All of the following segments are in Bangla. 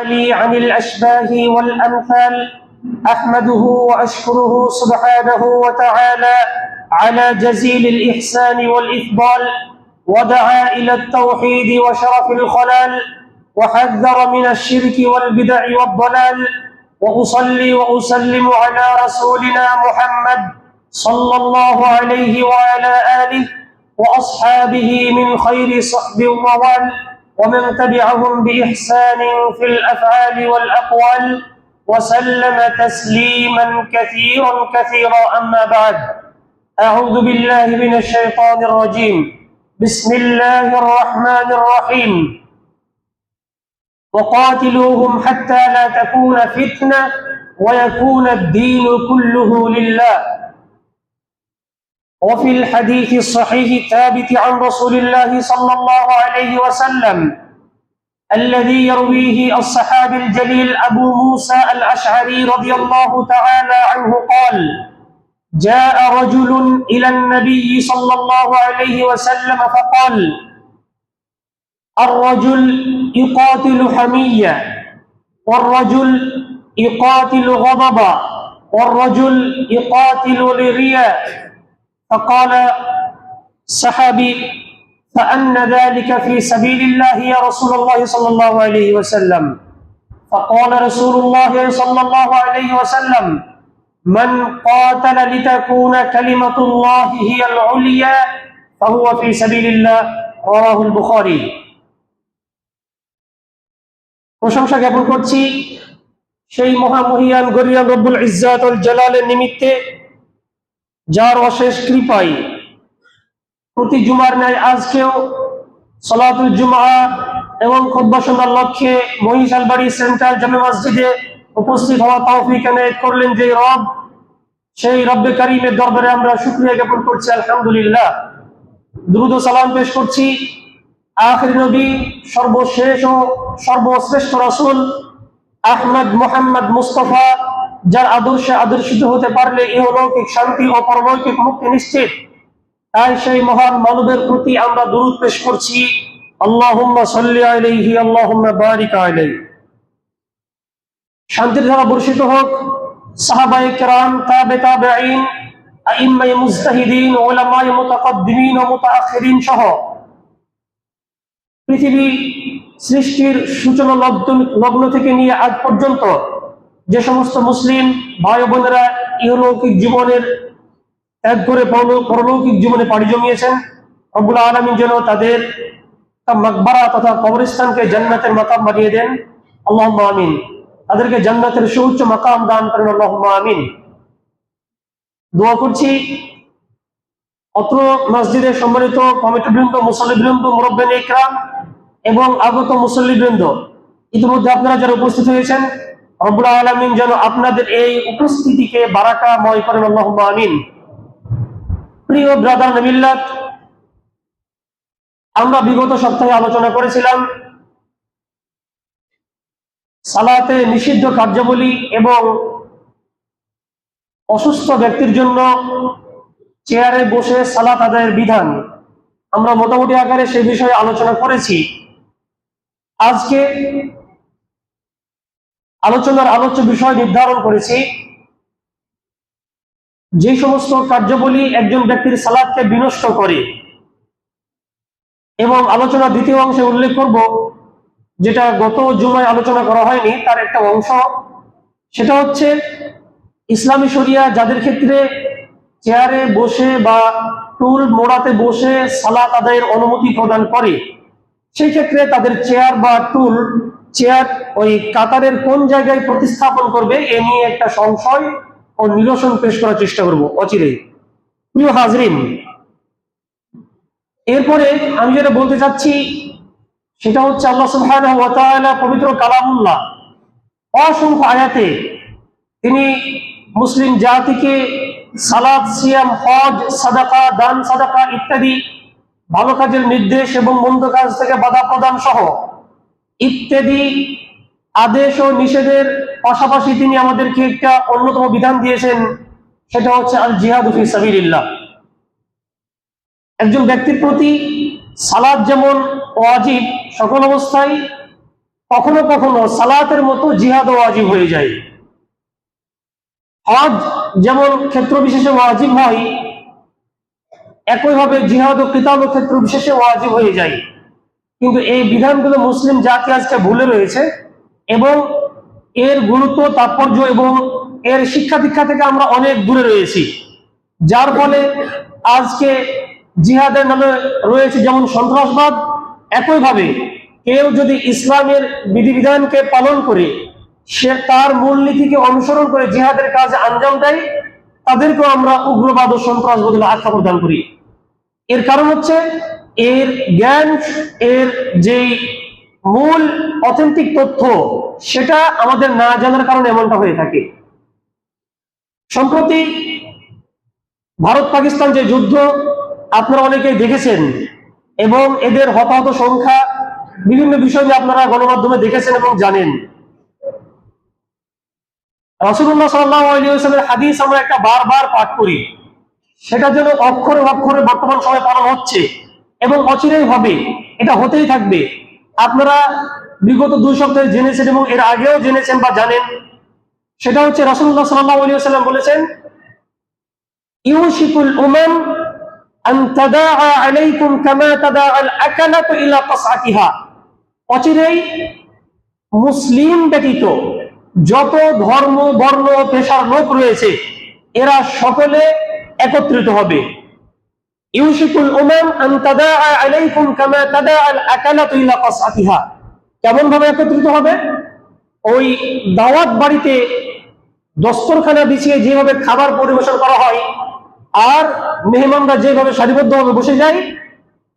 لي عن الأشباه والأمثال أحمده وأشكره سبحانه وتعالى على جزيل الإحسان والإفضال، ودعا إلى التوحيد وشرف الخلال، وحذر من الشرك والبدع والضلال. وأصلي وأسلم على رسولنا محمد صلى الله عليه وعلى آله وأصحابه من خير صحب ووال، ومن تبعهم بإحسان في الأفعال والأقوال، وسلم تسليما كثيرا. أما بعد، أعوذ بالله من الشيطان الرجيم. بسم الله الرحمن الرحيم. وقاتلوهم حتى لا تكون فتنة ويكون الدين كله لله. وفي الحديث الصحيح الثابت عن رسول الله صلى الله عليه وسلم الذي يرويه الصحابي الجليل أبو موسى الأشعري رضي الله تعالى عنه قال: جاء رجل إلى النبي صلى الله عليه وسلم فقال: الرجل يقاتل حمية، والرجل يقاتل غضبا، والرجل يقاتل لرياء. فقال الصحابي: فأن ذلك في سبيل الله يا رسول الله صلى الله عليه وسلم؟ فقال رسول الله صلى الله عليه وسلم: من قاتل لتكون كلمة الله هي العليا فهو في سبيل الله। رواه البخاري। প্রশংসা জ্ঞাপন করছি সেই মহামহিয়ান গরিয়ান রব্বুল ইজ্জাত ওয়াল জালালের নিমিত্তে, যার অশেষ কৃপায় প্রতি জুমার ন্যায় আজকেও সালাতুল জুমআ এবং খুতবা শোনার লক্ষ্যে মহিষালবাড়ি সেন্ট্রাল জামে মসজিদে উপস্থিত হওয়া তৌফিক এনায়েত করলেন যে রব, সেই রব্বে কারীমের দরবারে আমরা শুকরিয়া জ্ঞাপন করছি আলহামদুলিল্লাহ। দুরূদ ও সালাম পেশ করছি আখির নবী, সর্বশেষ ও সর্বশ্রেষ্ঠ রাসূল আহমদ মুহাম্মদ মুস্তাফা, যার আদর্শে আদর্শিত হতে পারলে ইহলৌকিক শান্তি ও পরলৌকিক মুক্তি নিশ্চিত। তাই সেই মহান মানবের প্রতি আমরা দুরূদ পেশ করছি, আল্লাহুম্মা সাল্লি আলাইহি আল্লাহুম্মা বারিক আলাইহি। শান্তির ধারা বর্ষিত হোক সাহাবায়ে কেরাম, তাবেঈন, আইম্মায়ে মুজতাহিদিন, উলামায়ে মুতাকাদ্দিমিন ও মুতাআখিরিন সহ পৃথিবী সৃষ্টির সূচনা লগ্ন থেকে নিয়ে আজ পর্যন্ত যে সমস্ত মুসলিম ভাই বোনেরা ইহলৌকিক জীবনের ত্যাগ করে পরলৌকিক জীবনে পাড়ি জমিয়েছেন, রব্বুল আলামিন যেন তাদের মাকবারা তথা কবরস্থানকে জান্নাতের মাকাম বানিয়ে দেন, আল্লাহুম্মা আমিন। তাদেরকে জান্নাতের সুউচ্চ মাকাম দান করেন, আল্লাহুম্মা আমিন। দোয়া করছি অত্র মসজিদের সম্মানিত কমিটিবৃন্দ, মুসল্লিবৃন্দ, মুরব্বিয়ানে ইকরাম এবং আগত মুসল্লিবৃন্দ, ইতিমধ্যে আপনারা যারা উপস্থিত হয়েছেন, রব্বুল আলামিন যেন আপনাদের এই উপস্থিতিকে বারাকাময় করেন, আল্লাহুম্মা আমিন। প্রিয় ব্রাদার মিল্লাত, আমরা বিগত সপ্তাহে আলোচনা করেছিলাম সালাতে নিষিদ্ধ কার্যাবলী এবং অসুস্থ ব্যক্তির জন্য চেয়ারে বসে সালাত আদায়ের বিধান। আমরা মোটামুটি আকারে সেই বিষয়ে আলোচনা করেছি। আজকে আলোচনার আলোচ্য বিষয় নির্ধারণ করেছি যে সমস্ত কার্যাবলী একজন ব্যক্তির সালাতকে বিনষ্ট করে, এবং আলোচনার দ্বিতীয় অংশে উল্লেখ করব যেটা গত জুমায় আলোচনা করা হয়নি, তার একটা অংশ। সেটা হচ্ছে ইসলামী শরিয়া যাদের ক্ষেত্রে চেয়ারে বসে বা টুল মোড়াতে বসে সালাত আদায়ের অনুমতি প্রদান করে, সেই ক্ষেত্রে তাদের চেয়ার বা টুল, চেয়ার ওই কাতারের কোন জায়গায় প্রতিস্থাপন করবে এ নিয়ে একটা সংশয় ও নিরসন পেশ করার চেষ্টা করব অচিরেই। প্রিয় হাজরিন, এরপরে আমি যেটা বলতে চাচ্ছি সেটা হচ্ছে আল্লাহ সুবহানাহু ওয়া তাআলা পবিত্র কালামুল্লাহ অসংখ্য আয়াতে তিনি মুসলিম জাতিকে সালাত, সিয়াম, হজ, সাদাকা, দান সাদাকা ইত্যাদি ভালো কাজের নির্দেশ এবং মন্দ কাজ থেকে বাধা প্রদান সহ ইত্যাদি আদেশ ও নিষেধের পাশাপাশি তিনি আমাদেরকে একটা অন্যতম বিধান দিয়েছেন, সেটা হচ্ছে আল জিহাদু ফি সাবিলিল্লাহ। একজন ব্যক্তির প্রতি সালাত যেমন ওয়াজিব সকল অবস্থায়, কখনো কখনো সালাতের মতো জিহাদ ওয়াজিব হয়ে যায়। হজ যেমন ক্ষেত্র বিশেষে ওয়াজিব হয়, একইভাবে জিহাদ ও কিতাব ক্ষেত্র বিশেষে ওয়াজিব হয়ে যায়। কিন্তু এই বিধানগুলো মুসলিম জাতি আজকে ভুলে রয়েছে এবং এর গুরুত্ব, তাৎপর্য এবং এর শিক্ষা দীক্ষা থেকে আমরা অনেক দূরে রয়েছি, যার ফলে আজকে জিহাদের নামে রয়েছে যেমন সন্ত্রাসবাদ, একইভাবে কেউ যদি ইসলামের বিধিবিধানকে পালন করে সে তার মূলনীতিকে অনুসরণ করে জিহাদের কাজে আঞ্জাম দেয়, তাদেরকেও আমরা উগ্রবাদ ও সন্ত্রাসবাদ বলে আখ্যা প্রদান করি। এর কারণ হচ্ছে এর জ্ঞান, এর যে মূল অথেন্টিক তথ্য সেটা আমাদের না জানার কারণে এমনটা হয়ে থাকে। সম্প্রতি ভারত পাকিস্তান যে যুদ্ধ আপনারা অনেকেই দেখেছেন এবং এদের হতাহত সংখ্যা বিভিন্ন বিষয় নিয়ে আপনারা গণমাধ্যমে দেখেছেন এবং জানেন। রাসূলুল্লাহ সাল্লাল্লাহু আলাইহি ওয়াসাল্লামের হাদিস আমরা একটা বারবার পাঠ করি, সেটা যেন অক্ষরে অক্ষরে বর্তমান সময়ে পালন হচ্ছে এবং অচিরেই হবে, এটা হতেই থাকবে। আপনারা বিগত 2 সপ্তাহে জেনেছেন এবং এর আগেও জেনেছেন বা জানেন। সেটা হচ্ছে রাসূলুল্লাহ সাল্লাল্লাহু আলাইহি ওয়াসাল্লাম বলেছেন, ইউশিকুল উমাম আন তাদাআ আলাইকুম কামা তাদাআল আকালাতু ইলা কাসআতিহা। অচিরেই মুসলিম ব্যতীত যত ধর্ম, বর্ণ, পেশার লোক রয়েছে এরা সকলে একত্রিত হবে। ইউশিকুল উমাম আন তাদাআ আলাইকুম কামা তাদাআল আকালাতু ইলা কাসআতিহা। কেমন ভাবে একত্রিত হবে? ওই দাওয়াত বাড়িতে দস্তরখানা বিছিয়ে যেভাবে খাবার পরিবেশন করা হয় আর মেহমানরা যেভাবে সারিবদ্ধভাবে বসে যায়,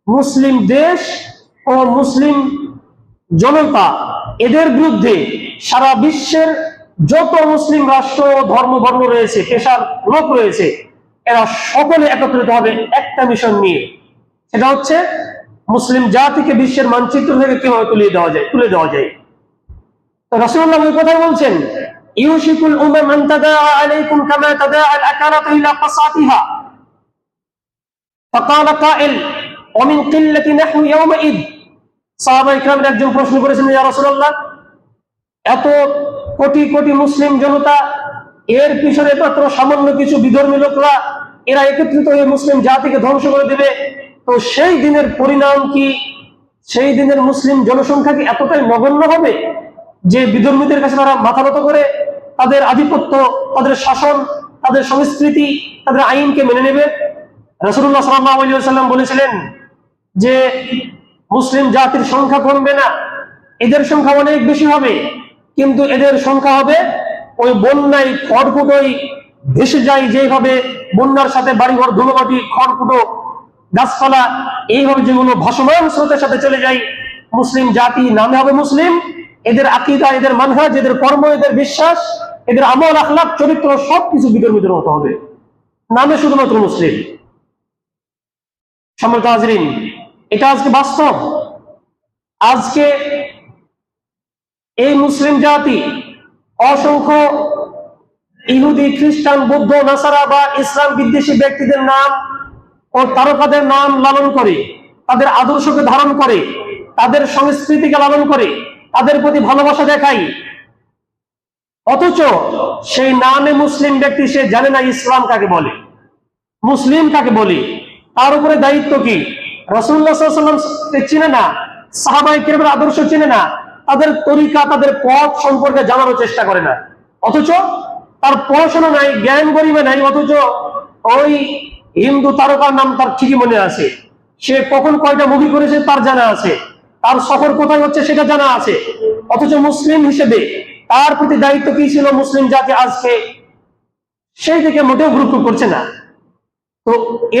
মুসলিম দেশ ও মুসলিম জনতা এদের বিরুদ্ধে সারা বিশ্বের যত মুসলিম রাষ্ট্র, ধর্ম, বর্ণ রয়েছে, পেশার লোক রয়েছে, এরা সকলে একত্রিত হবে একটা মিশন নিয়ে। সেটা হচ্ছে মুসলিম জাতিকে বিশ্বের মানচিত্র থেকে কিভাবে তুলে দেওয়া যায়। তো রাসূলুল্লাহ ওই কথাই বলছেন, ইউশিকুল উমাম আন তাদাআ আলাইকুম কামা তাদাআল আকালাতু ইলা কাসআতিহা। ফাকালা কাইল ওয়া মিন কিল্লাতি নাহনু ইয়াওমাইদ। সাহাবায়ে কিরামের একজন প্রশ্ন করেছেন, ইয়া রাসূলুল্লাহ, এত কোটি কোটি মুসলিম জনতা, এর পিছনে মাত্র সামান্য কিছু বিধর্মী লোকরা এরা একত্রিত হয়ে মুসলিম জাতিকে ধ্বংস করে দেবে, তো সেই দিনের পরিণাম কি? সেই দিনের মুসলিম জনসংখ্যা কি এতটাই নগণ্য হবে যে বিধর্মীদের কাছে তারা মাথা নত করে তাদের আধিপত্য, তাদের শাসন, তাদের সংস্কৃতি, তাদের আইনকে মেনে নেবে? রাসূলুল্লাহ সাল্লাল্লাহু আলাইহি ওয়াসাল্লাম বলেছিলেন যে মুসলিম জাতির সংখ্যা কমবে না, এদের সংখ্যা অনেক বেশি হবে, কিন্তু এদের সংখ্যা হবে ওই বন্যায় খড়কুটোই ভেসে যায়, যেভাবে বন্যার সাথে বাড়িঘর, ধুলোমাটি, খড়কুটো, গাছপালা এইভাবে যেগুলো ভাসমান স্রোতের সাথে চলে যায়, মুসলিম জাতি নামে হবে মুসলিম, এদের আকীদা, এদের মানহাজ, এদের কর্ম, এদের বিশ্বাস, এদের আমল, আখলাক, চরিত্র সবকিছু বিধর্মীদের মতো হবে, নামে শুধুমাত্র মুসলিম। সম্মানিত হাজরিন, এটা আজকে বাস্তব। আজকে এই মুসলিম জাতি অসংখ্য ইহুদি, খ্রিস্টান, বৌদ্ধ, নাসারা বা ইসলাম বিদ্বেষী ব্যক্তিদের নাম ও তারকাদের নাম লালন করে, তাদের আদর্শকে ধারণ করে, তাদের সংস্কৃতিকে লালন করে, তাদের প্রতি ভালোবাসা দেখায়, অথচ সেই নামে মুসলিম ব্যক্তি সে জানে না ইসলাম কাকে বলে, মুসলিম কাকে বলে, তার উপরে দায়িত্ব কি। রাসূলুল্লাহ সাল্লাল্লাহু আলাইহি ওয়াসাল্লাম চিনে না, সাহাবায়ে কেরামের আদর্শ চিনে না, তাদের তরিকা, তাদের পথ সম্পর্কে জানারও চেষ্টা করে না, অথচ তার পড়াশোনা নাই, জ্ঞান গরিমা নাই, অথচ ওই হিন্দু তারকার নাম তার ঠিকই মনে আছে, সে কখন কয়টা মুভি করেছে তার জানা আছে, তার সফর কোথায় হচ্ছে সেটা জানা আছে, অথচ মুসলিম হিসেবে তার প্রতি দায়িত্ব কি ছিল মুসলিম জাতি আজকে সেই দিকে মোটেও গুরুত্ব করছে না। তো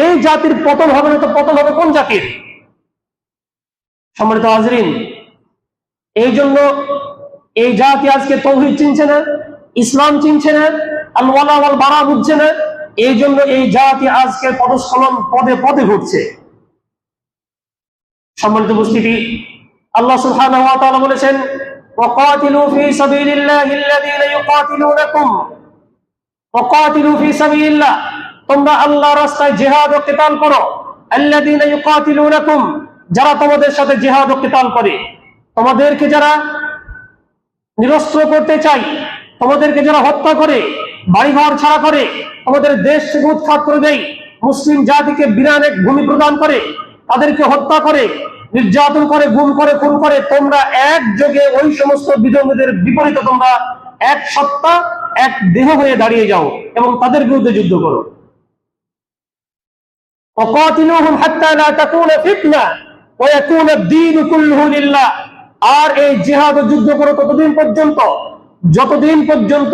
এই জাতির পতন হবে না, তো পতন হবে কোন জাতির? সম্মানিত হাজরিন, এই জন্য এই জাতি আজকে তাওহীদ চিনছে না, ইসলাম চিনছে না, আল ওয়ালা ওয়াল বারা বুঝছে না, এই জন্য এই জাতি আজকে পদস্খলন পদে পদে ঘটছে। সম্মানিত উপস্থিতি, আল্লাহ সুবহানাহু ওয়া তাআলা বলেছেন, ওয়াকাতিলু ফি সাবিলিল্লাহিল্লাযীনা ইউকাতিলুনাকুম, ওয়াকাতিলু ফি সাবিলিল্লাহ, তোমরা আল্লাহর রাস্তায় জিহাদ ও কিতাল করো, আল্লাযীনা ইউকাতিলুনাকুম, যারা তোমাদের সাথে জিহাদ ও কিতাল করে, তোমাদেরকে যারা নিরস্ত্র করতে চাই, তোমাদেরকে যারা হত্যা করে, বাড়িঘর ছাড়া করে, তোমাদের দেশ থেকে উৎখাত করে দেয়, মুসলিম জাতিকে বিরান এক ভূমি প্রদান করে, তাদেরকে হত্যা করে, নির্যাতন করে, গুম করে, খুন করে, তোমরা একযোগে ওই সমস্ত বিধর্মীদের বিপরীতে তোমরা এক সত্তা, এক দেহ হয়ে দাঁড়িয়ে যাও এবং তাদের বিরুদ্ধে যুদ্ধ করো। وقاتلوهم حتى لا تكون فتنة ويكون الدين كله لله। আর এই জিহাদ যুদ্ধ করো ততদিন পর্যন্ত যতদিন পর্যন্ত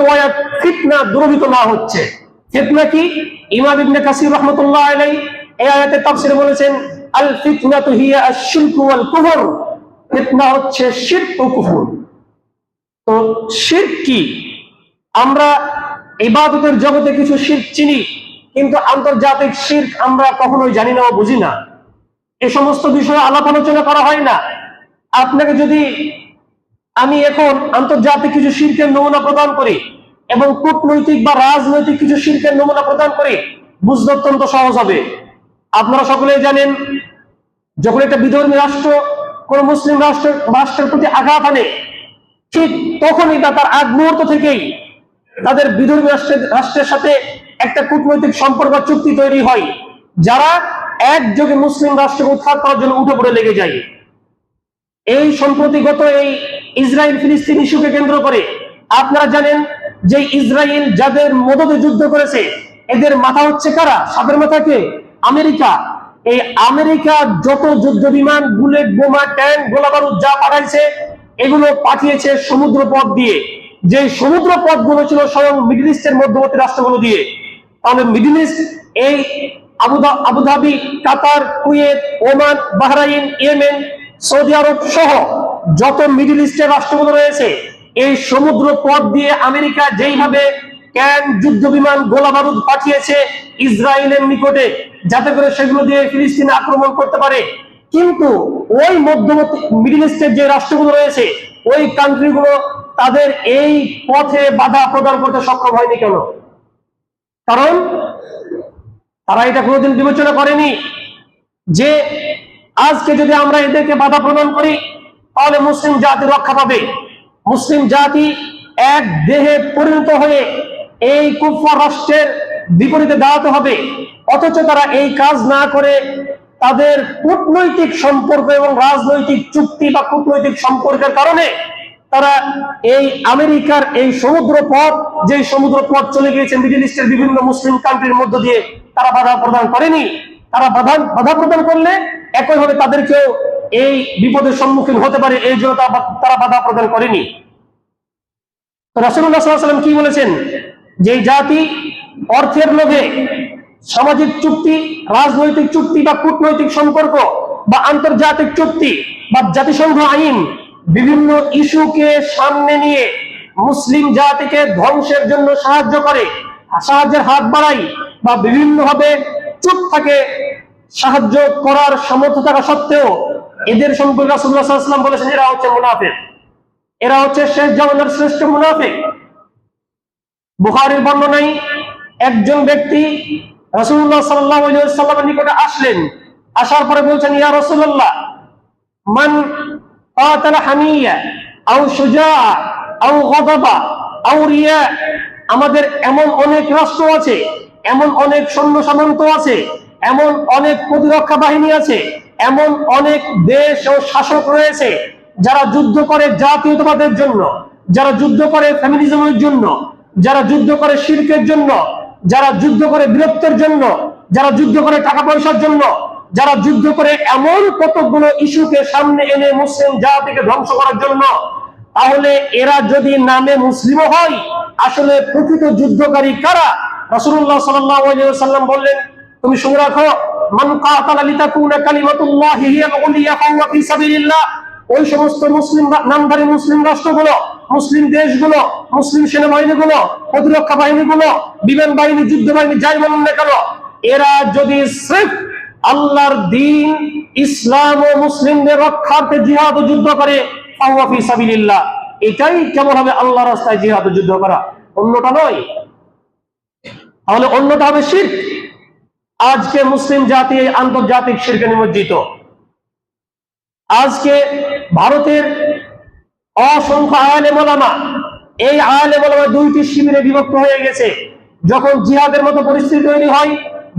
ফিতনা দূরীভূত না হচ্ছে। ফিতনা কি? ইমাম ইবনে কাসির রাহমাতুল্লাহ আলাইহি এই আয়াতে তাফসীরে বলেছেন, আল ফিতনাতু হিয়া আশ-শিরক ওয়াল কুফর। ফিতনা হচ্ছে শিরক ও কুফর। তো শিরক কি? আমরা ইবাদতের জগতে কিছু শিরক চিনি, কিন্তু আন্তর্জাতিক শিরক আমরা কখনোই জানি না ও বুঝি না। এই সমস্ত বিষয়ে আলাপ আলোচনা করা হয় না। আপনাকে যদি আমি এখন আন্তর্জাতিক কিছু শিরকের নমুনা প্রদান করি এবং কূটনৈতিক বা রাজনৈতিক কিছু শিরকের নমুনা প্রদান করি, বুঝতে অত্যন্ত সহজ হবে। আপনারা সকলেই জানেন, যখন একটা বিধর্মী রাষ্ট্র কোন মুসলিম রাষ্ট্রের প্রতি আঘাত আনে, ঠিক তখনই তার আগ মুহূর্ত থেকেই তাদের বিধর্মী রাষ্ট্রের সাথে একটা কূটনৈতিক সম্পর্ক চুক্তি তৈরি হয়, যারা একযোগে মুসলিম রাষ্ট্রকে উৎখাত করার জন্য উঠে পড়ে লেগে যায়। এই সম্প্রতিগত এই ইসরায়েল ফিলিস্তিন ইস্যুকে কেন্দ্র করে আপনারা জানেন যে ইসরায়েল যাদের মদদে যুদ্ধ করেছে, এদের মাথা হচ্ছে কারা? সাপের মাথাকে আমেরিকা। এই আমেরিকা যত যুদ্ধ বিমান, বুলেট, বোমা, ট্যাঙ্ক, গোলাবারুদ যা পাঠাইছে, এগুলো পাঠিয়েছে সমুদ্র পথ দিয়ে। যে সমুদ্র পথগুলো ছিল স্বয়ং মিডল ইস্টের মধ্যবর্তী রাষ্ট্রগুলো দিয়ে। তাহলে মিডল ইস্ট, এই Abu Dhabi, Qatar, Kuwait, Oman, Bahrain, Yemen, Saudi Arab সহ যত মিডল ইস্টের রাষ্ট্রগুলো রয়েছে, এই সমুদ্র পথ দিয়ে আমেরিকা যেইভাবে ট্যাঙ্ক, যুদ্ধ বিমান, গোলা বারুদ পাঠিয়েছে ইসরায়েলের নিকটে, যাতে করে সেগুলো দিয়ে ফিলিস্তিনে আক্রমণ করতে পারে, কিন্তু ওই মধ্যবর্তী মিডল ইস্টের যে রাষ্ট্রগুলো রয়েছে, ওই কান্ট্রিগুলো তাদের এই পথে বাধা প্রদান করতে সক্ষম হয়নি। কেন? কারণ তারা এটা কোনোদিন বিবেচনা করেনি যে আজকে যদি আমরা এদেরকে বাধা প্রদান করি, তাহলে মুসলিম জাতি রক্ষা পাবে, মুসলিম জাতি এক দেহে পরিণত হয়ে এই কুফর রাষ্ট্রের বিপরীতে দাঁড়াতে হবে। অথচ তারা এই কাজ না করে তাদের কূটনৈতিক সম্পর্ক এবং রাজনৈতিক চুক্তি বা কূটনৈতিক সম্পর্কের কারণে তারা এই আমেরিকার এই সমুদ্র পথ, যে সমুদ্র পথ চলে গিয়েছে মিডল ইস্টের বিভিন্ন মুসলিম কান্ট্রির মধ্য দিয়ে, তারা বাধা প্রদান করেনি। তারা বাধা প্রদান করলে একইভাবে তাদেরকেও এই বিপদের সম্মুখীন হতে পারে, এই জন্য তারা বাধা প্রদান করেনি। রাসূলুল্লাহ সাল্লাল্লাহু আলাইহি ওয়াসাল্লাম কি বলেছেন? যে জাতি অর্থের লোভে সামাজিক চুক্তি, রাজনৈতিক চুক্তি বা কূটনৈতিক সম্পর্ক বা আন্তর্জাতিক চুক্তি বা জাতিসংঘ আইন, বিভিন্ন ইস্যুকে সামনে নিয়ে মুসলিম জাতিকে ধ্বংসের জন্য সাহায্য করে, সাহায্যের হাত বাড়ায় বা বিভিন্নভাবে চুপ থাকে, সাহায্য করার সামর্থ্য থাকা সত্ত্বেও এদের সম্পর্কে রাসূলুল্লাহ সাল্লাল্লাহু আলাইহি ওয়াসাল্লাম বলেছেন, এরা হচ্ছে মুনাফিক, এরা হচ্ছে শেষ জামানার শ্রেষ্ঠ মুনাফিক। বুখারীর বর্ণনায় একজন ব্যক্তি রাসূলুল্লাহ সাল্লাল্লাহু আলাইহি ওয়াসাল্লামের নিকটে আসলেন। আসার পরে বলছেন, ইয়া রাসূলুল্লাহ, মান কাতালা হামিয়া আও শুজাআ আও গাদাবা আও রিয়া। আমাদের এমন অনেক রাষ্ট্র আছে, এমন অনেক সৈন্য সামন্ত আছে, এমন অনেক প্রতিরক্ষা বাহিনী আছে, এমন অনেক দেশ ও শাসক রয়েছে যারা যুদ্ধ করে জাতীয়তাবাদের জন্য, যারা যুদ্ধ করে ফ্যামিলিজমের জন্য, যারা যুদ্ধ করে শিরকের জন্য, যারা যুদ্ধ করে বীরত্বের জন্য, যারা যুদ্ধ করে টাকা পয়সার জন্য, যারা যুদ্ধ করে এমন কতগুলো ইস্যুকে সামনে এনে মুসলিম জাতিকে ধ্বংস করার জন্য। তাহলে এরা যদি নামে মুসলিম হয়, আসলে প্রকৃত যুদ্ধকারী কারা? রাসূলুল্লাহ সাল্লাল্লাহু আলাইহি ওয়াসাল্লাম বললেন, তুমি শুনে রাখো, মান কাতালা লিতাকুনা কালিমাতুল্লাহি হিয়াল উলিয়া ফাহুয়া ফি সাবিলিল্লাহ। ওই সমস্ত মুসলিম নামধারী মুসলিম রাষ্ট্রগুলো, মুসলিম দেশগুলো, মুসলিম সেনাবাহিনীগুলো, প্রতিরক্ষা বাহিনীগুলো, বিমান বাহিনী, যুদ্ধ বাহিনী, যাই বলুন না কেন, এরা যদি সির্ফ আল্লাহর দ্বীন, ইসলাম ও মুসলিমদের রক্ষার্থে জিহাদ ও যুদ্ধ করে, ফাহুয়া ফি সাবিলিল্লাহ, এটাই কেমন হবে আল্লাহর রাস্তায় জিহাদ ও যুদ্ধ করা, অন্যটা নয়। তাহলে অন্যটা হবে শিরক। আজকে মুসলিম জাতি এই আন্তর্জাতিক শিরকে নিমজ্জিত। আজকে ভারতের অসংখ্য আলেম ওলামা, এই আলেম ওলামা দুইটি শিবিরে বিভক্ত হয়ে গেছে। যখন জিহাদের মতো পরিস্থিতি তৈরি হয়,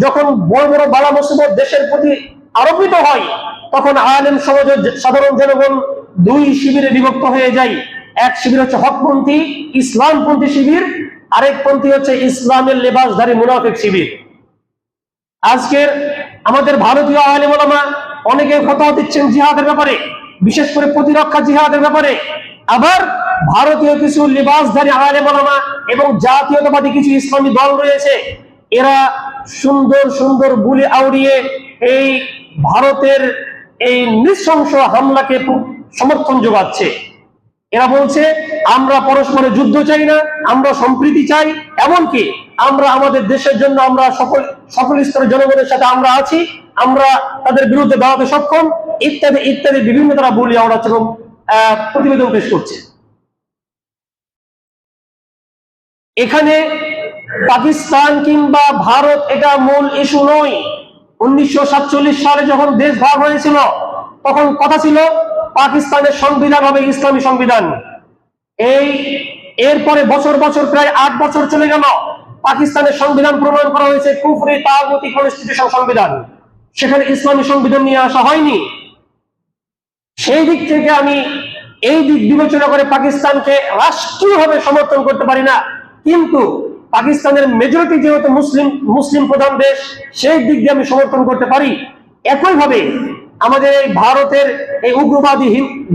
যখন বড় বড় বালা মুসিবত দেশের প্রতি আরোপিত হয়, তখন আলেম সমাজ, সাধারণ জনগণ দুই শিবিরে বিভক্ত হয়ে যায়। এক শিবির হচ্ছে হকপন্থী ইসলামপন্থী শিবির, আরেক পন্থী হচ্ছে ইসলামের লেবাসধারী মুনাফিক শিবির। আজকের আমাদের ভারতীয় আলেম ওলামা অনেকে ফতোয়া দিচ্ছেন জিহাদের ব্যাপারে, বিশেষ করে প্রতিরক্ষা জিহাদের ব্যাপারে। আবার ভারতীয় কিছু লেবাসধারী আলেম ওলামা এবং জাতীয়তাবাদী কিছু ইসলামী দল রয়েছে, এরা সুন্দর সুন্দর গুলি আউড়িয়ে এই ভারতের এই নৃশংস হামলাকে সমর্থন যোগাচ্ছে। এরা বলছে আমরা পরস্পরের যুদ্ধ চাই না, আমরা সম্প্রীতি চাই, এমনকি আমরা আমাদের দেশের জন্য আমরা সকল স্তরের জনগণের সাথে আমরা আছি, আমরা তাদের বিরুদ্ধে দাঁড়াতে সক্ষম, ইত্যাদি ইত্যাদি বিভিন্ন তারা বলি আওড়াচ্ছে এবং প্রতিবেদন পেশ করছে। এখানে পাকিস্তান কিংবা ভারত এটা মূল ইস্যু নয়। 1947 সালে যখন দেশ ভাগ হয়েছিল, তখন কথা ছিল পাকিস্তানের সংবিধান হবে ইসলামী সংবিধান। এরপরে বছর বছর প্রায় 8 বছর চলে গেল, পাকিস্তানের সংবিধান প্রণয়ন করা হয়েছে কুফরি তাগুতি কনস্টিটিউশন সংবিধান, সেখানে ইসলামী সংবিধান নিয়ে আসা হয়নি। সেই দিক থেকে আমি এই দিক বিবেচনা করে পাকিস্তানকে রাষ্ট্রীয়ভাবে সমর্থন করতে পারি না, কিন্তু পাকিস্তানের মেজরিটি যেহেতু মুসলিম প্রধান দেশ, সেই দিক দিয়ে আমি সমর্থন করতে পারি। একইভাবে আমাদের এই ভারতের এই উগ্রবাদী,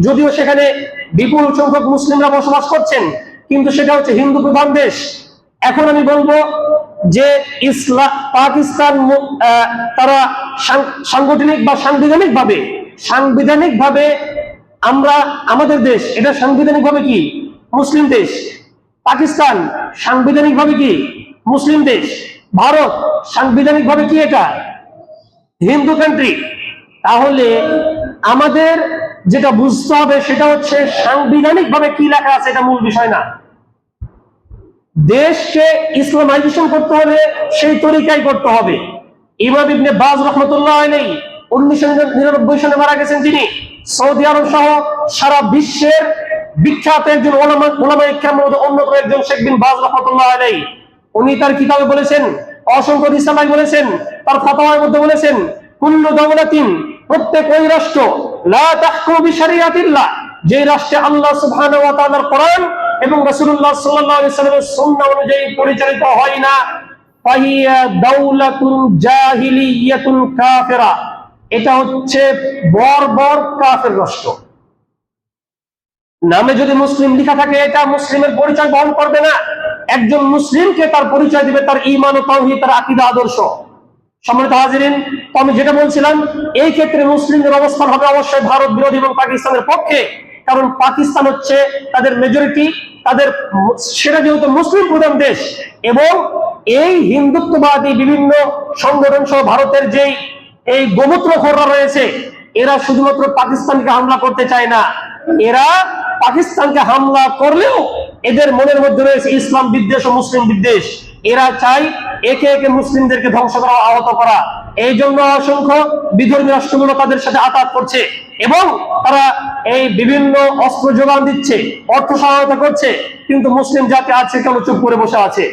যদিও সেখানে বিপুল সংখ্যক মুসলিমরা বসবাস করছেন, কিন্তু সেটা হচ্ছে হিন্দু প্রধান দেশ। এখন আমি বলবো যে পাকিস্তান তারা সাংগঠনিক বা সাংবিধানিক ভাবে আমরা আমাদের দেশ এটা সাংবিধানিক ভাবে কি মুসলিম দেশ, পাকিস্তান সাংবিধানিক ভাবে কি মুসলিম দেশ, ভারত সাংবিধানিক ভাবে কি এটা হিন্দু কান্ট্রি। তাহলে আমাদের যেটা বুঝতে হবে সেটা হচ্ছে সাংবিধানিক ভাবে কি লেখা আছে এটা মূল বিষয় না। দেশকে ইসলামাইজেশন করতে হলে সেই তরিকায় করতে হবে। ইমাম ইবনে বাজ রাহমাতুল্লাহ আলাইহি 1999 সালে মারা গেছেন, যিনি সৌদি আরব সহ সারা বিশ্বের বিখ্যাত একজন উলামায়ে কেরামের মধ্যে অন্যতম একজন, শেখ বিন বাজ রাহমাতুল্লাহ আলাইহি। উনি তার কিতাবে বলেছেন, অসংখ্য রিসালায় বলেছেন, তার ফতোয়ার মধ্যে বলেছেন, কুল্লু দাওলাতিন, প্রত্যেক ওই রাষ্ট্র, লা তাহকুমু বিশরিয়াতিল্লাহ, যে রাষ্ট্রে আল্লাহ সুবহানাহু ওয়া তাআলার কোরআন এবং রাসূলুল্লাহ সাল্লাল্লাহু আলাইহি ওয়াসাল্লামের সুন্নাহ অনুযায়ী পরিচালিত হয় না, ফাহিয়া দাওলাতুন জাহিলিয়াতুন কাফিরা, এটা হচ্ছে বর্বর কাফের রাষ্ট্র। নামে যদি মুসলিম লেখা থাকে, এটা মুসলিমের পরিচয় বহন করবে না। একজন মুসলিমকে তার পরিচয় দিবে তার ঈমান ও তাওহীদ, তার আকীদা আদর্শ। সম্মানিত হাজিরিন, আমি যেটা বলছিলাম, এই ক্ষেত্রে মুসলিমদের অবস্থান হবে অবশ্যই ভারত বিরোধী এবং পাকিস্তানের পক্ষে, কারণ পাকিস্তান হচ্ছে তাদের মেজরিটি, সেটা যেহেতু মুসলিম প্রধান দেশ, এবং এই হিন্দুত্ববাদী বিভিন্ন সংগঠন সহ ভারতের যেই এই গোমূত্রখোররা রয়েছে, এরা শুধুমাত্র পাকিস্তানকে হামলা করতে চায় না, এরা পাকিস্তানকে হামলা করলেও এদের মনের মধ্যে রয়েছে ইসলাম বিদ্বেষ ও মুসলিম বিদ্বেষ। এরা চায় একে একে মুসলিমদেরকে ধ্বংস করা, আহত করা। এই জন্য অসংখ্য বিধর্মী রাষ্ট্রগুলো তাদের সাথে আঘাত করছে এবং তারা এই বিভিন্ন অস্ত্র যোগান দিচ্ছে, অর্থ সহায়তা করছে, কিন্তু মুসলিম জাতি আছে কেন চুপ করে বসে আছে।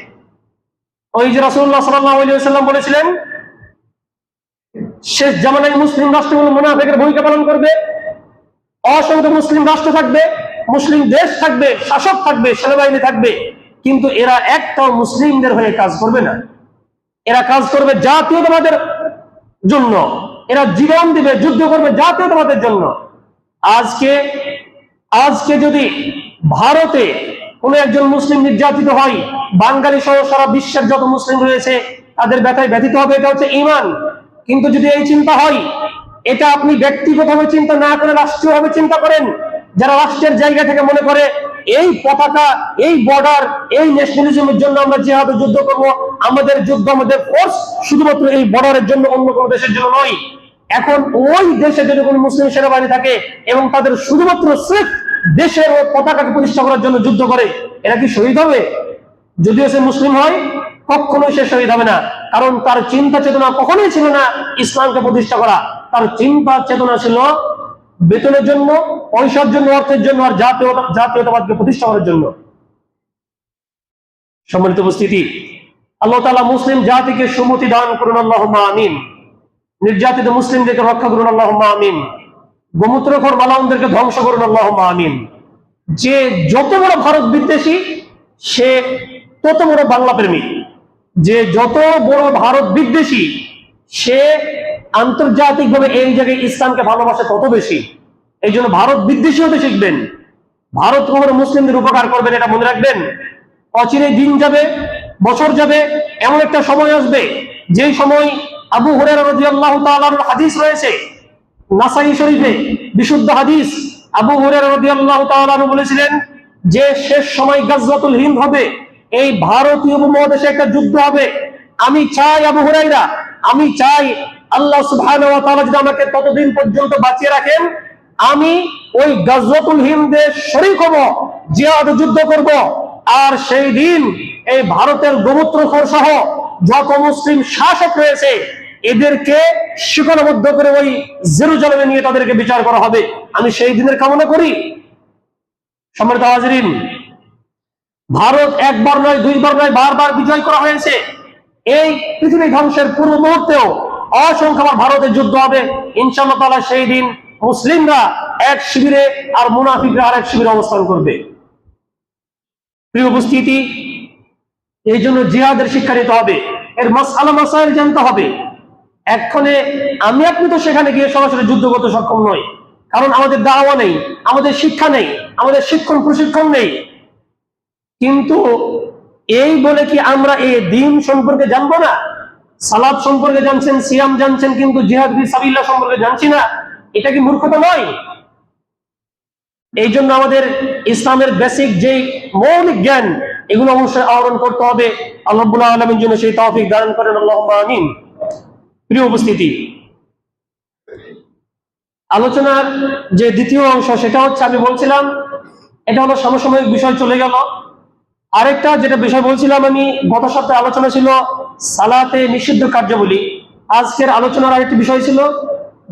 ওই যে রাসূলুল্লাহ সাল্লাল্লাহু আলাইহি ওয়াসাল্লাম বলেছিলেন, শেষ জামানায় মুসলিম রাষ্ট্রগুলো মুনাফিকের ভূমিকা পালন করবে, অসংখ্য মুসলিম রাষ্ট্র থাকবে, মুসলিম দেশ থাকবে, শাসক থাকবে, সেনাবাহিনী থাকবে, কিন্তু এরা একটাও মুসলিমদের হয়ে কাজ করবে না। এরা কাজ করবে জাতীয়তাবাদের জন্য, এরা জীবন দিবে, যুদ্ধ করবে জাতীয়তাবাদের জন্য। আজকে যদি ভারতে কোনো একজন মুসলিম নির্যাতিত হয়, বাঙালি সহ সারা বিশ্বের যত মুসলিম রয়েছে তাদের ব্যথায় ব্যথিত হবে, এটা হচ্ছে ঈমান। কিন্তু যদি এই চিন্তা হয়, এটা আপনি ব্যক্তিগতভাবে চিন্তা না করে রাষ্ট্রীয়ভাবে চিন্তা করেন, যারা রাষ্ট্রের জায়গা থেকে মনে করে এই পতাকা, এই বর্ডার, এই ন্যাশনালিজমের জন্য আমরা যেভাবে যুদ্ধ করব, আমাদের যুদ্ধ, আমাদের ফোর্স শুধুমাত্র এই বর্ডারের জন্য, অন্য কোনো দেশের জন্য নয়। এখন ওই দেশে যদি কোনো মুসলিম সেনাবাহিনী থাকে এবং তাদের শুধুমাত্র সির্ফ দেশের ও পতাকাকে প্রতিষ্ঠা করার জন্য যুদ্ধ করে, এরা কি শহীদ হবে? যদিও সে মুসলিম হয়, কখনোই সে শহীদ হবে না, কারণ তার চিন্তা চেতনা কখনোই ছিল না ইসলামকে প্রতিষ্ঠা করা। তার চিন্তা চেতনা ছিল বেতনের জন্য, পয়সার জন্য, অর্থের জন্য, আর জাতীয়তাবাদকে প্রতিষ্ঠা করার জন্য। সম্মানিত উপস্থিতি, আল্লাহ তাআলা মুসলিম জাতিকে সুমতি দান করুন, আল্লাহুম্মা আমিন। নির্যাতিত মুসলিমদেরকে রক্ষা করুন, আল্লাহুম্মা আমিন। গোমূত্রখোর মালাউনদেরকে ধ্বংস করুন, আল্লাহুম্মা আমিন। যে যত বড় ভারত বিদ্বেষী, সে তত বড় বাংলা প্রেমিক। যে যত বড় ভারত বিদ্বেষী, সে আন্তর্জাতিকভাবে এই জায়গায় ইসলামকে ভালোবাসে তত বেশি। এই জন্য ভারত বিদ্বেষী হতে শিখবেন। ভারত কখনো মুসলিমদের উপকার করবেন, এটা মনে রাখবেন। অচিরে দিন যাবে, বছর যাবে, এমন একটা সময় আসবে যেই সময় আবু হুরায়রা রাদিয়াল্লাহু তাআলা আনহুর হাদিস রয়েছে নাসাই শরীফে, বিশুদ্ধ হাদিস। আবু হুরায়রা রাদিয়াল্লাহু তাআলা আনহু বলেছিলেন যে শেষ সময় গাজওয়াতুল হিন্দ হবে, এই ভারতীয় উপমহাদেশে একটা যুদ্ধ হবে। আমি চাই আবু হুরায়রা, আমি চাই আল্লাহ সুবহানাহু ওয়া তাআলা যদি আমাকে ততদিন পর্যন্ত বাঁচিয়ে রাখেন, আমি ওই গাজওয়াতুল হিন্দে শরীক হব, জিহাদ যুদ্ধ করব। আর সেই দিন এই ভারতের গোমূত্রখোর সহ যত মুসলিম শাসক রয়েছে, এদেরকে শিকলবদ্ধ করে ওই জেরুজালেমে নিয়ে তাদেরকে বিচার করা হবে। আমি সেই দিনের কামনা করি। সম্মানিত হাজিরিন, ভারত একবার নয়, দুইবার নয়, বারবার বিজয় করা হয়েছে। এই পৃথিবী ধ্বংসের পূর্ব মুহূর্তেও অসংখ্যবার ভারতের যুদ্ধ হবে। ইনশাআল্লাহ তাআলা সেই দিন মুসলিমরা এক শিবিরে আর মুনাফিকরা আরেক শিবিরে অবস্থান করবে। প্রিয় উপস্থিতি, এই জন্য জিহাদের শিক্ষা নিতে হবে, এর মাসআলা মাসাইল জানতে হবে। এক্ষণে আমি আপনি তো সেখানে গিয়ে সরাসরি যুদ্ধ করতে সক্ষম নই, কারণ আমাদের দাওয়া নেই, আমাদের শিক্ষা নেই, আমাদের শিক্ষণ প্রশিক্ষণ নেই। কিন্তু এই বলে কি আমরা এই দিন সম্পর্কে জানবো না? সালাত সম্পর্কে জানছেন, সিয়াম জানছেন, কিন্তু জিহাদ ফি সাবিলিল্লাহ সম্পর্কে জানছি না, এটা কি মূর্খতা নয়? এই জন্য আমাদের ইসলামের বেসিক যে মৌলিক জ্ঞান, এগুলো অবশ্যই আহরণ করতে হবে। আল্লাহ রাব্বুল আলামিন যেন সেই তৌফিক দান করেন, আল্লাহুম্মা আমিন। প্রিয় উপস্থিতি, আলোচনার যে দ্বিতীয় অংশ, সেটা হচ্ছে, আমি বলছিলাম এটা হলো সমসাময়িক বিষয়, চলে গেল। আরেকটা যেটা বিষয় বলছিলাম আমি, গত সপ্তাহে আলোচনা ছিল সালাতে নিষিদ্ধ কার্যাবলী। আজকের আলোচনার আরেকটি বিষয় ছিল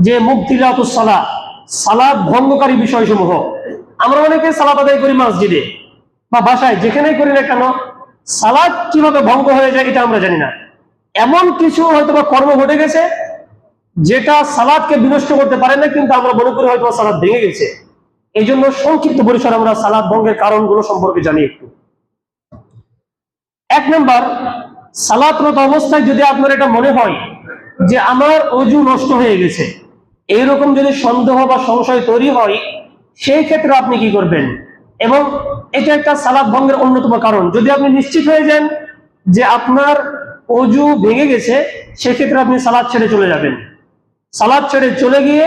যে মুবতিলাতুস সালাত, সালাত ভঙ্গকারী বিষয়সমূহ। আমরা অনেকে সালাত আদায় করি মসজিদে বা বাসায়, যেখানেই করি না কেন, সালাত কিভাবে ভঙ্গ হয়ে যায় এটা আমরা জানি না। এমন কিছু হয়তো বা কর্ম ঘটে গেছে যেটা সালাতকে বিনষ্ট করতে পারে না, কিন্তু আমরা মনে করি হয়তো সালাত ভেঙে গেছে। এই জন্য সংক্ষিপ্ত পরিসরে আমরা সালাত ভঙ্গের কারণগুলো সম্পর্কে জানি একটু। এক নম্বর, সালাতরত অবস্থায় যদি আপনার এটা মনে হয় যে আমার ওযু নষ্ট হয়ে গেছে, এইরকম যদি সন্দেহ বা সংশয় তৈরি হয়, সেই ক্ষেত্রে আপনি কি করবেন? এবং এটা একটা সালাত ভঙ্গের অন্যতম কারণ। যদি আপনি নিশ্চিত হয়ে যান যে আপনার ওযু ভেঙে গেছে, সেক্ষেত্রে আপনি সালাত ছেড়ে চলে যাবেন। সালাত ছেড়ে চলে গিয়ে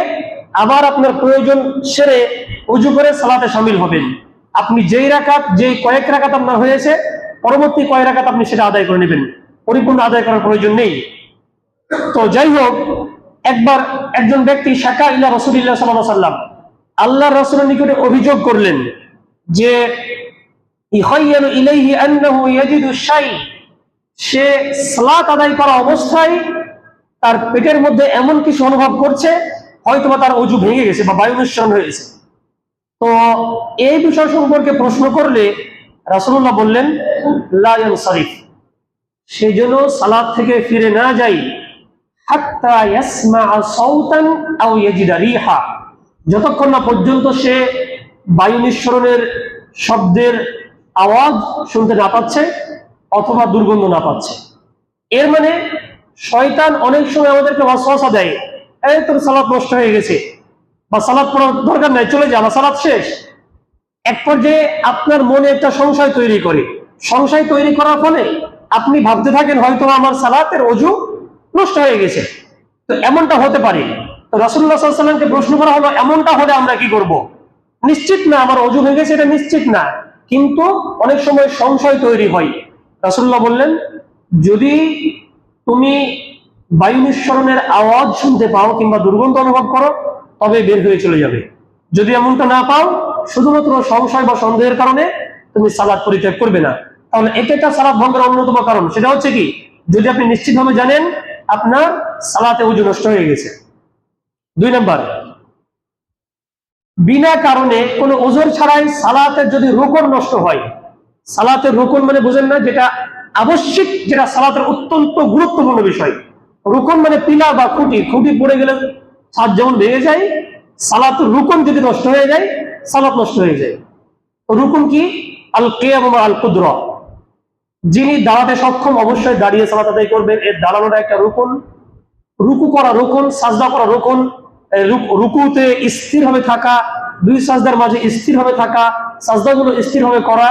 আবার আপনার প্রয়োজন সেরে ওযু করে সালাতে শামিল হবেন। আপনি যেই কয়েক রাকাত আপনার হয়েছে, পরবর্তী কয়েক রাকাত আপনি সেটা আদায় করে নেবেন, পরিপূর্ণ আদায় করার প্রয়োজন নেই। তো যাই হোক, একবার একজন ব্যক্তি শাকা ইলা রাসূলিল্লাহ সাল্লাল্লাহু আলাইহি ওয়াসাল্লাম, আল্লাহর রাসূলের নিকটে অভিযোগ করলেন যে ইখাইয়ালু ইলাইহি আন্নাহু ইয়াজিদু শাই, সে সালাত আদায় করা অবস্থায় তার পেটের মধ্যে এমন কিছু অনুভব করছে, হয়তোবা তার ওযু ভেঙে গেছে বা বায়ু নিঃসরণ হয়ে গেছে। তো এই বিষয় সম্পর্কে প্রশ্ন করলে রাসূলুল্লাহ বললেন লা ইয়ানসারিফ, সে যেন সালাত থেকে ফিরে না যায়, হাত্তা ইয়াসমাআ সাওতান আও ইয়াজিদা রিহা, যতক্ষণ না পর্যন্ত সে বায়ু নিঃসরণের শব্দের আওয়াজ শুনতে না পাচ্ছে অথবা দুর্গন্ধ না পাচ্ছে। এর মানে শয়তান অনেক সময় আমাদেরকে ওয়াসওয়াসা দেয়, এই তোর সালাত নষ্ট হয়ে গেছে, বা সালাত পড়ার দরকার নাই, চলে যা, বা সালাত শেষ। এক পর্যায়ে আপনার মনে একটা সংশয় তৈরি করে। সংশয় তৈরি করার ফলে আপনি ভাবতে থাকেন হয়তো আমার সালাতের ওযু নষ্ট হয়ে গেছে। তো এমনটা হতে পারে। তো রাসূলুল্লাহ সাল্লাল্লাহু আলাইহি ওয়াসাল্লামকে প্রশ্ন করা হলো, এমনটা হলে আমরা কি করব? নিশ্চিত না আমার ওযু হয়ে গেছে, এটা নিশ্চিত না, কিন্তু অনেক সময় সংশয় তৈরি হয়। রাসূলুল্লাহ বললেন, যদি তুমি বায়ু নিঃসরণের আওয়াজ শুনতে পাও কিংবা দুর্গন্ধ অনুভব করো, তবে বের হয়ে চলে যাবে। যদি এমনটা না পাও, শুধুমাত্র সংশয় বা সন্দেহের কারণে তুমি সালাত পরিত্যাগ করবে না। তাহলে এটা একটা সালাত ভঙ্গের অন্যতম কারণ। সেটা হচ্ছে কি, যদি আপনি নিশ্চিতভাবে জানেন আপনার সালাতে ওযু নষ্ট হয়ে গেছে। 2 নাম্বার, বিনা কারণে কোনো ওজর ছাড়াই সালাতের যদি রুকন নষ্ট হয়, সালাতের রুকন মানে বুঝেন না, যেটা আবশ্যিক, যেটা সালাতের অত্যন্ত গুরুত্বপূর্ণ বিষয়। রুকন মানে পিলার বা খুঁটি, খুঁটি পড়ে গেলে ছাদ যেমন ভেঙে যায়, সালাতের রুকন যদি নষ্ট হয়ে যায় সালাত নষ্ট হয়ে যায়। রুকন কি? আল কিয়াম ওয়া আল কুদরা, যিনি দাঁড়াতে সক্ষম অবশ্যই দাঁড়িয়ে সালাত আদায় করবেন, এর দাঁড়ানোটা একটা রুকন। রুকু করা রুকন, সাজদা করা রুকন, রুকুতে স্থির ভাবে থাকা, দুই সাজদার মাঝে স্থির ভাবে থাকা, সাজদাগুলো স্থির ভাবে করা,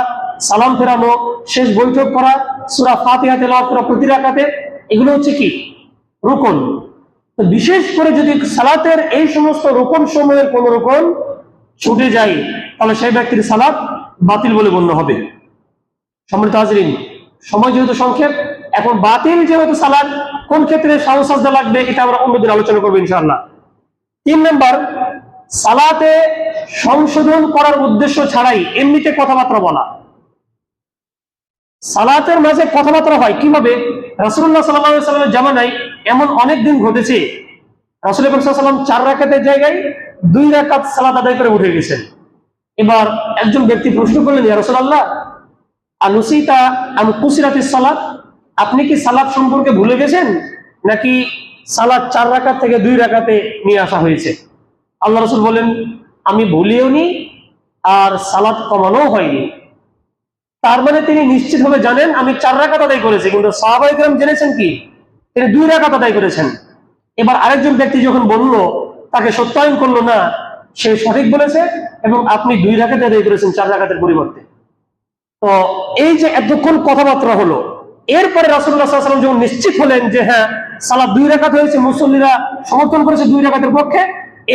সালাম ফেরানো, শেষ বৈঠক করা, সূরা ফাতিহা তেলাওয়াত করা প্রতি রাকাতে, এগুলো হচ্ছে কি? রুকন। তো বিশেষ করে যদি সালাতের এই সমস্ত রুকন সমূহের কোন রুকন ছুটে যায় তাহলে সেই ব্যক্তির সালাত বাতিল বলে গণ্য হবে। সম্মানিত হাজরিন, সময় যেহেতু সংক্ষেপ, এখন বাতিল যেহেতু সালাত, কোন ক্ষেত্রে সাহু সাজদা লাগবে এটা আমরা অন্যদিন আলোচনা করবো ইনশাআল্লাহ। 3 নম্বর, সালাতে সংশোধন করার উদ্দেশ্য ছাড়াই এমনিতে কথাবার্তা বলা। সালাতের মাঝে কথাবার্তা হয় কিভাবে? রাসূলুল্লাহ সাল্লাল্লাহু আলাইহি ওয়াসাল্লামের জামানায় এমন অনেক দিন ঘটেছে, রাসূল সাল্লাল্লাহু আলাইহি ওয়াসাল্লাম 4 রাকাতের জায়গায় 2 রাকাত সালাত আদায় করে উঠে গেছেন। এবার একজন ব্যক্তি প্রশ্ন করলেন, ইয়া রাসূলুল্লাহ, আনুসিতা আম কুসিরাতিস সালাত, আপনি কি সালাত সম্পর্কে ভুলে গেছেন নাকি সালাত 4 রাকাত থেকে 2 রাকাতে নিয়ে আসা হয়েছে? আল্লাহ রাসূল বলেন, আমি ভুলিও নি আর সালাত কমানো হয়নি। তার মানে তিনি নিশ্চিতভাবে জানেন আমি 4 রাকাত আদায় করেছি, কিন্তু সাহাবায়ে কেরাম জেনেছেন কি তিনি 2 রাকাত আদায় করেছেন। এবার আরেকজন ব্যক্তি যখন বলল, তাকে সত্যায়ন করলো না সে সঠিক বলেছে এবং আপনি 2 রাকাত আদায় করেছেন 4 রাকাতের পরিবর্তে। তো এই যে এতক্ষণ কথাবার্তা হলো, এরপরে রাসূলুল্লাহ সাল্লাল্লাহু আলাইহি ওয়াসাল্লাম যখন নিশ্চিত হলেন যে হ্যাঁ সালাত 2 রাকাত হয়েছে, মুসল্লিরা সমর্থন করেছে 2 রাকাতের পক্ষে,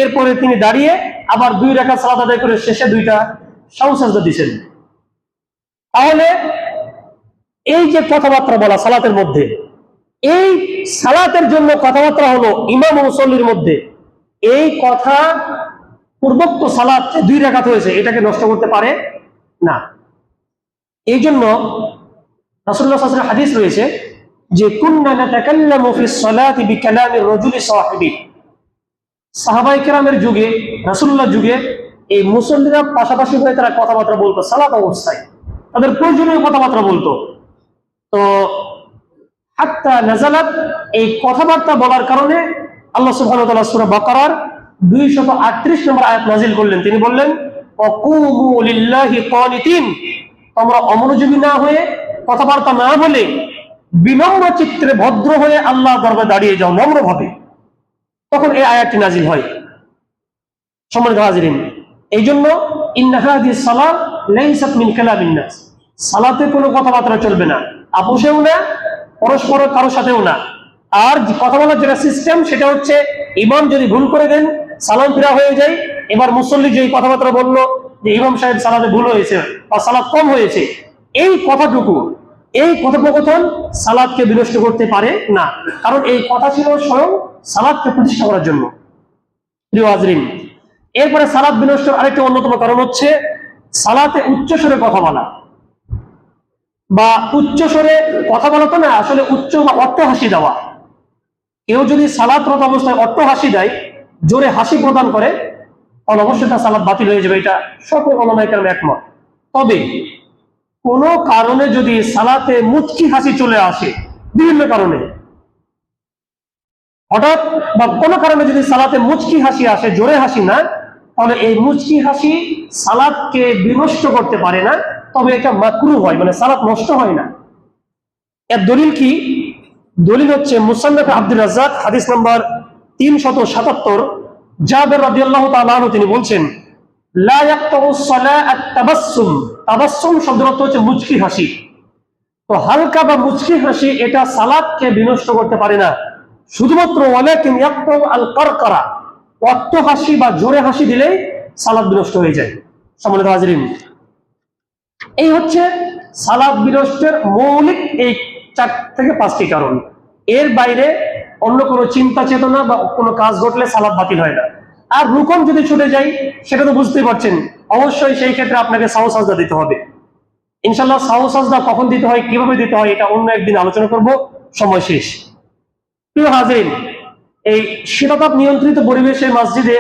এরপরে তিনি দাঁড়িয়ে আবার 2 রাকাত সালাত আদায় করে শেষে 2টা সাহু সাজদা দিয়েছেন। তাহলে এই যে কথাবার্তা বলা সালাতের মধ্যে, এই সালাতের জন্য কথাবার্তা হলো ইমাম ও মুসল্লির মধ্যে, এই কথা পূর্বোক্ত সালাত 2 রাকাত হয়েছে এটাকে নষ্ট করতে পারে না। এই জন্য রাসূলুল্লাহ সাল্লাল্লাহু আলাইহি ওয়াসাল্লাম হাদিস রয়েছে যে কুননা নাতাকাল্লামু ফিস সালাতি বিকালামির রাজুলি সাহিবি। সাহাবায়ে কেরামের যুগে, রাসূলুল্লাহ যুগে এই মুসল্লিরা পাশাপাশি হয়ে তারা কথাবার্তা বলতো সালাত অবস্থায়, তাদের প্রয়োজনীয় কথাবার্তা বলতো। তো হাত্তা নাযালাত, এই কথাবার্তা বলার কারণে আল্লাহ সুবহানাহু ওয়া তাআলা সূরা বাকারার 238 নম্বর আয়াত নাযিল করলেন। তিনি বললেন, ওয়াকুমু লিল্লাহি কানিতিন, তোমরা অমনোযোগী না হয়ে, কথাবার্তা না বলে বিনম্র চিত্রে ভদ্র হয়ে আল্লাহর দরবারে দাঁড়িয়ে যাও নম্রভাবে। তখন এই আয়াতটি নাযিল হয়। সম্মানিত হাজিরিন, এই জন্য ইন্না হাযিহিস সালাত লাইসাত মিন কালামিন নাস, সালাতে কোনো কথাবার্তা চলবে না, আপোষেও না, পরস্পর কারোর সাথেও না। আর কথা বলার যেটা সিস্টেম সেটা হচ্ছে ইমাম যদি ভুল করে দেন, সালাম ফিরা হয়ে যায়, এবার মুসল্লি যে কথাবার্তা বললো যে ইমাম সাহেব সালাতে ভুল হয়েছে বা সালাত কম হয়েছে, এই কথাটুকু, এই কথোপকথন সালাতকে বিনষ্ট করতে পারে না, কারণ এই কথা ছিল স্বয়ং সালাতকে প্রতিষ্ঠা করার জন্য। প্রিয় হাজরিন, এরপরে সালাত বিনষ্টের আরেকটি অন্যতম কারণ হচ্ছে সালাতে উচ্চস্বরে কথা বলা, বা উচ্চস্বরে কথা বলা তো না, আসলে উচ্চ বা অট্টহাসি দেওয়া। কেউ যদি সালাতরত অবস্থায় অট্টহাসি দেয়, জোরে হাসি প্রদান করে, তাহলে অবশ্যই তার সালাত বাতিল হয়ে যাবে, এটা সকল উলামায়ে কেরাম একমত। তবে কোন কারণে যদি সালাতে মুচকি হাসি চলে আসে, বিভিন্ন কারণে হঠাৎ বা কোনো কারণে যদি সালাতে মুচকি হাসি আসে, জোরে হাসি না, তাহলে এই মুচকি হাসি সালাতকে বিনষ্ট করতে পারে না, তবে এটা মাকরুহ হয়, মানে সালাত নষ্ট হয় না। এর দলিল কি? দলিল হচ্ছে মুসান্নাফ আব্দুর রাজ্জাক হাদিস নাম্বার 377, জাবের রাদিয়াল্লাহু তাআলা আনহু তিনি বলছেন, লা ইয়াকতাউস সালাত তাবাসসুম, তাবাসসুম শব্দের অর্থ হচ্ছে মুচকি হাসি। তো হালকা বা মুচকি হাসি এটা সালাতকে বিনষ্ট করতে পারে না, শুধুমাত্র ওয়ালাকিন ইয়াকতাউ আল কারকারা, অট্টহাসি বা জোরে হাসি দিলেই সালাত বিনষ্ট হয়ে যায়। সম্মানিত হাজিরিন, এই হচ্ছে সালাত বিনষ্টের মৌলিক এই 4 থেকে 5টি কারণ। এর বাইরে অন্য কোনো চিন্তা চেতনা বা কোনো কাজ ঘটলে সালাত বাতিল হয় না। আর রুকন যদি ছুটে যায় সেটা তো বুঝতেই পারছেন, অবশ্যই সেই ক্ষেত্রে আপনাকে সাহু সাজদা দিতে হবে। ইনশাআল্লাহ সাহু সাজদা কখন দিতে হয়, কিভাবে দিতে হয়, এটা অন্য একদিন আলোচনা করব, সময় শেষ। প্রিয় হাজিরিন, এই শীতাতাপ নিয়ন্ত্রিত পরিবেশে মসজিদে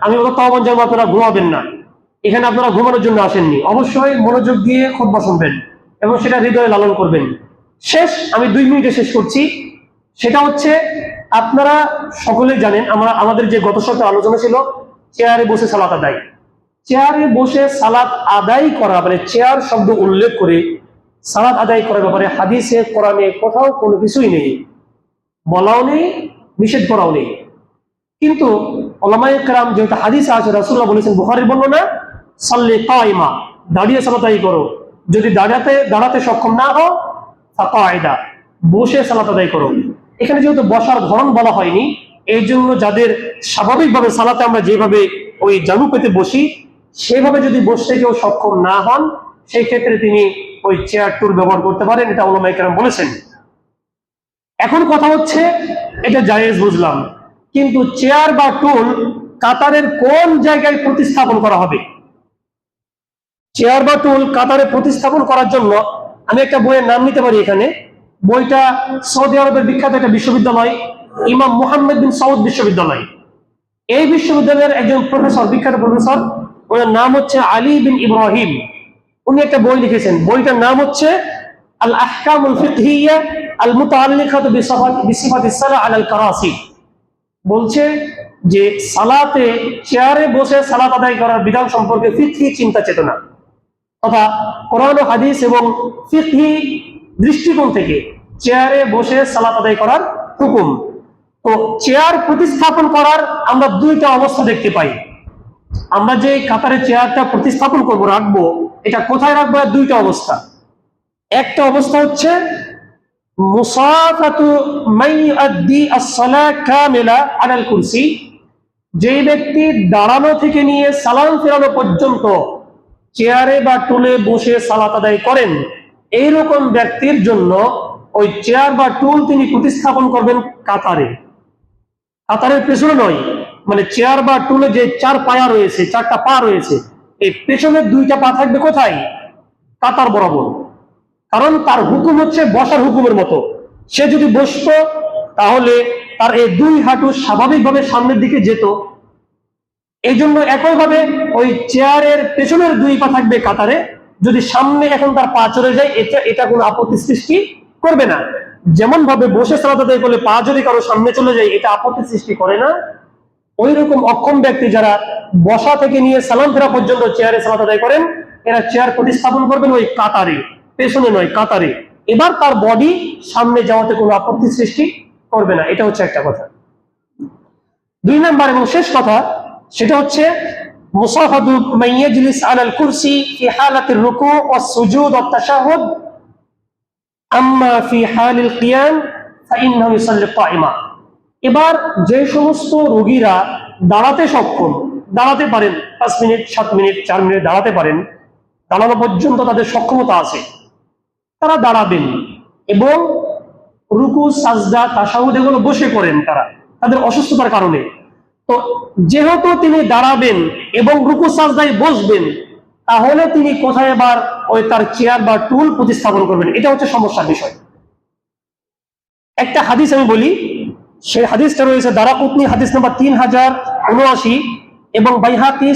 আমি বলতো আহ্বান জানাবো আপনারা ঘুমাবেন না, এখানে আপনারা ঘুমানোর জন্য আসেননি, অবশ্যই মনোযোগ দিয়ে খুতবা শুনবেন এবং সেটা হৃদয়ে লালন করবেন। শেষ, আমি 2 মিনিটে শেষ করছি। সেটা হচ্ছে, আপনারা সকলে জানেন আমাদের যে গত সপ্তাহে আলোচনা ছিল চেয়ারে বসে সালাত আদায়। চেয়ারে বসে সালাত আদায় করা মানে চেয়ার শব্দ উল্লেখ করে সালাত আদায় করার ব্যাপারে হাদিসে কোরআনে কোথাও কোনো কিছুই নেই, বলাও নেই, নিষেধ করাও নেই। কিন্তু উলামায়ে কেরাম যেহেতু হাদিসে আছে, রাসূলুল্লাহ বলেছেন, বুখারীর বর্ণনা, সাল্লি কায়মা, দাঁড়িয়ে সালাত আদায় করো, যদি দাঁড়াতে সক্ষম না হও ফাকায়দা, বসে সালাত আদায় করো। এখানে যেহেতু বসার ধরন বলা হয়নি, এই জন্য যাদের স্বাভাবিকভাবে সালাতে আমরা যেভাবে ওই জানু পেতে বসি সেভাবে যদি বসতে কেউ সক্ষম না হন, সেই ক্ষেত্রে তিনি ওই চেয়ার টুল ব্যবহার করতে পারেন, এটা উলামায়ে কেরাম বলেছেন। এখন কথা হচ্ছে, এটা জায়েজ বুঝলাম, কিন্তু চেয়ার বা টুল কাতারের কোন জায়গায় প্রতিস্থাপন করা হবে? চেয়ার বা টুল কাতারে প্রতিস্থাপন করার জন্য আমি একটা বইয়ের নাম নিতে পারি এখানে। বইটা সৌদি আরবের বিখ্যাত একটা বিশ্ববিদ্যালয়, ইমাম মুহাম্মদ বিন সৌদ বিশ্ববিদ্যালয়। এই বিশ্ববিদ্যালয়ের একজন প্রফেসর, বিখ্যাত প্রফেসর, ওনার নাম হচ্ছে আলী বিন ইব্রাহিম। উনি একটা বই লিখেছেন, বইটার নাম হচ্ছে আল আহকামুল ফিকহিয়্যা আল মুতাআল্লিকাতু বিসিফাতিস সালাহ আলাল কারাসি। বলছে যে সালাতে চেয়ারে বসে সালাত আদায় করার বিধান সম্পর্কে ফিকহি চিন্তা চেতনা তথা কোরআন ও হাদিস এবং ফিকহি দৃষ্টিকোণ থেকে চেয়ারে বসে সালাত আদায় করার হুকুম। তো চেয়ার প্রতিস্থাপন করার আমরা 2টা অবস্থা দেখতে পাই। আমরা যে কাতারে চেয়ারটা প্রতিস্থাপন করব, রাখবো, এটা কোথায় রাখবো? 2টা অবস্থা। একটা অবস্থা হচ্ছে মুসাফাতু মান ইউআদ্দি আস-সালাহ কামিলা আলাল কুরসি, যে ব্যক্তি দাঁড়ানো থেকে নিয়ে সালাম ফেরানো পর্যন্ত চেয়ারে বা টুলে বসে সালাত আদায় করেন, এইরকম ব্যক্তির জন্য ওই চেয়ার বা টুল তিনি প্রতিস্থাপন করবেন কাতারে, কাতারের পেছনে নয়। মানে চেয়ার বা টুলে যে 4 পায়া রয়েছে, 4টা পা রয়েছে, এই পেছনের 2টা পা থাকবে কোথায়? কাতার বরাবর। কারণ তার হুকুম হচ্ছে বসার হুকুমের মতো। সে যদি বসতো তাহলে তার এই 2 হাঁটু স্বাভাবিকভাবে সামনের দিকে যেত। এই জন্য একইভাবে ওই চেয়ারের পেছনের 2 পা থাকবে কাতারে। যদি সামনে এখন তার পা চলে যায়, এটা কোনো আপত্তি সৃষ্টি করবে না। যেমন ভাবে বসে সালাত আদায় করলে পা যদি কারো সামনে চলে যায় এটা আপত্তি সৃষ্টি করে না, ওই রকম অক্ষম ব্যক্তি যারা বসা থেকে নিয়ে সালাম ফেরা পর্যন্ত চেয়ারে সালাত আদায় করেন, এরা চেয়ার প্রতিস্থাপন করবেন ওই কাতারে, পেছনে নয়, কাতারে। এবার তার বডি সামনে যাওয়াতে কোনো আপত্তি সৃষ্টি করবে না। এটা হচ্ছে একটা কথা। 2 নাম্বার এবং শেষ কথা, সেটা হচ্ছে মুসাফাতু মান ইয়াজলিস আলাল কুরসি ফি হালাতির রুকু ওয়াস সুজুদ ওয়াত তাশাহুদ, আম্মা ফি হালিল কিয়াম ফাইন্নাহু ইউসাল্লি কাইমা। এবার যে সমস্ত রোগীরা দাঁড়াতে সক্ষম, দাঁড়াতে পারেন, 5 মিনিট, 7 মিনিট, 4 মিনিট দাঁড়াতে পারেন, দাঁড়ানো পর্যন্ত তাদের সক্ষমতা আছে, তারা দাঁড়াবেন এবং রুকু, সাজদা, তাশাহুদ এগুলো বসে করেন তারা তাদের অসুস্থতার কারণে। তো যেহেতু তিনি দাঁড়াবেন এবং রুকু সাজদায় বসবেন, তাহলে তিনি কোথায় এবার ওই তার চেয়ার বা টুল প্রতিস্থাপন করবেন? এটা হচ্ছে সমস্যার বিষয়। একটা হাদিস আমি বলি, সেই হাদিসটা রয়েছে দারাকুতনি হাদিস নাম্বার 3079 এবং বাইহাকি